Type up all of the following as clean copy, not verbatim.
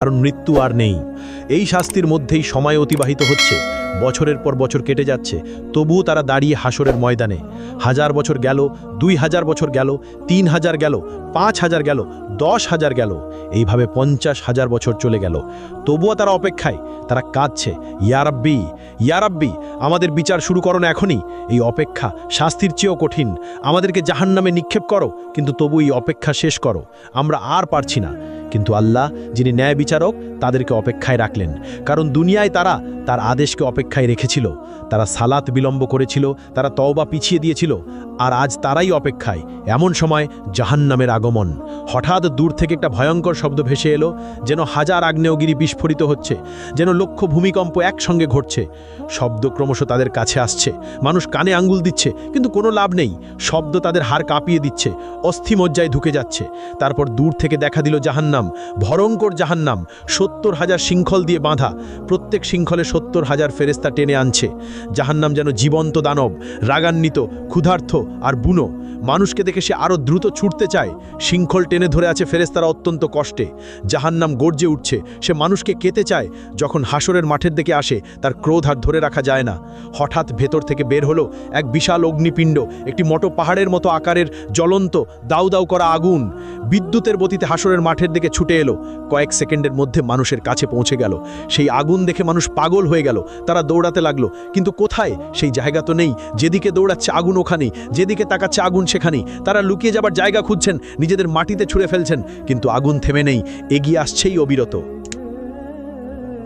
কারণ মৃত্যু আর নেই। এই শাস্তির মধ্যেই সময় অতিবাহিত হচ্ছে, বছরের পর বছর কেটে যাচ্ছে, তবুও তারা দাঁড়িয়ে হাসরের ময়দানে। 1000 বছর গেল, 2000 বছর গেল, 3000 গেল, 5000 গেল, 10,000 গেল, এইভাবে 50,000 বছর চলে গেল। তবুও তারা অপেক্ষায়, তারা কাঁদছে, ইয়া রাব্বি, ইয়া রাব্বি, আমাদের বিচার শুরু করো না এখনই। এই অপেক্ষা শাস্তির চেয়েও কঠিন। আমাদেরকে জাহান্নামে নিক্ষেপ করো, কিন্তু তবু এই অপেক্ষা শেষ করো, আমরা আর পারছি না। কিন্তু আল্লাহ, যিনি ন্যায় বিচারক, তাদেরকে অপেক্ষায় রাখলেন। কারণ দুনিয়ায় তারা তার আদেশকে অপেক্ষায় রেখেছিল, তারা সালাত বিলম্ব করেছিল, তারা তওবা পিছিয়ে দিয়েছিল, আর আজ তারাই অপেক্ষায়। এমন সময় জাহান্নামের আগমন। হঠাৎ দূর থেকে একটা ভয়ঙ্কর শব্দ ভেসে এলো, যেন 1000 আগ্নেয়গিরি বিস্ফোরিত হচ্ছে, যেন লক্ষ ভূমিকম্প একসঙ্গে ঘটছে। শব্দ ক্রমশ তাদের কাছে আসছে, মানুষ কানে আঙ্গুল দিচ্ছে, কিন্তু কোনো লাভ নেই। শব্দ তাদের হাড় কাঁপিয়ে দিচ্ছে, অস্থিমজ্জায় ঢুকে যাচ্ছে। তারপর দূর থেকে দেখা দিল জাহান্নাম, ভয়ঙ্কর জাহান্নাম, 70,000 শৃঙ্খল দিয়ে বাঁধা। প্রত্যেক শৃঙ্খলে 70,000 ফেরেস্তা টেনে আনছে। জাহান্নাম যেন জীবন্ত দানব, রাগান্বিত, ক্ষুধার্ত আর বুনো। মানুষকে দেখে সে আরও দ্রুত ছুটতে চায়। শৃঙ্খল টেনে ধরে আছে ফেরেস্তারা অত্যন্ত কষ্টে। জাহান্নাম গর্জে উঠছে, সে মানুষকে কেতে চায়। যখন হাসরের মাঠের দিকে আসে, তার ক্রোধ আর ধরে রাখা যায় না। হঠাৎ ভেতর থেকে বের হলো এক বিশাল অগ্নিপিণ্ড, একটি মোটো পাহাড়ের মতো আকারের জ্বলন্ত দাউ দাউ করা আগুন। বিদ্যুতের গতিতে হাসরের মাঠের দিকে ছুটে এলো, কয়েক সেকেন্ডের মধ্যে মানুষের কাছে পৌঁছে গেল। সেই আগুন দেখে মানুষ পাগল হয়ে গেল, তারা দৌড়াতে লাগলো, কিন্তু কোথায়? সেই জায়গা তো নেই। যেদিকে দৌড়াচ্ছে আগুন ওখানেই, যেদিকে তাকাচ্ছে আগুন সেখানেই। তারা লুকিয়ে যাবার জায়গা খুঁজছেন, নিজেদের মাটিতে ছুঁড়ে ফেলছেন, কিন্তু আগুন থেমে নেই, এগিয়ে আসছেই অবিরত।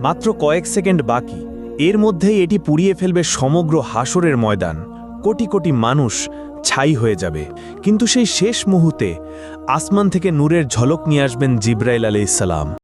মাত্র কয়েক সেকেন্ড বাকি, এর মধ্যেই এটি পুড়িয়ে ফেলবে সমগ্র হাসরের ময়দান। কোটি কোটি মানুষ ছাই হয়ে যাবে। কিন্তু সেই শেষ মুহূর্তে আসমান থেকে নূরের ঝলক নিয়ে আসবেন জিবরাইল আলাইহিস সালাম।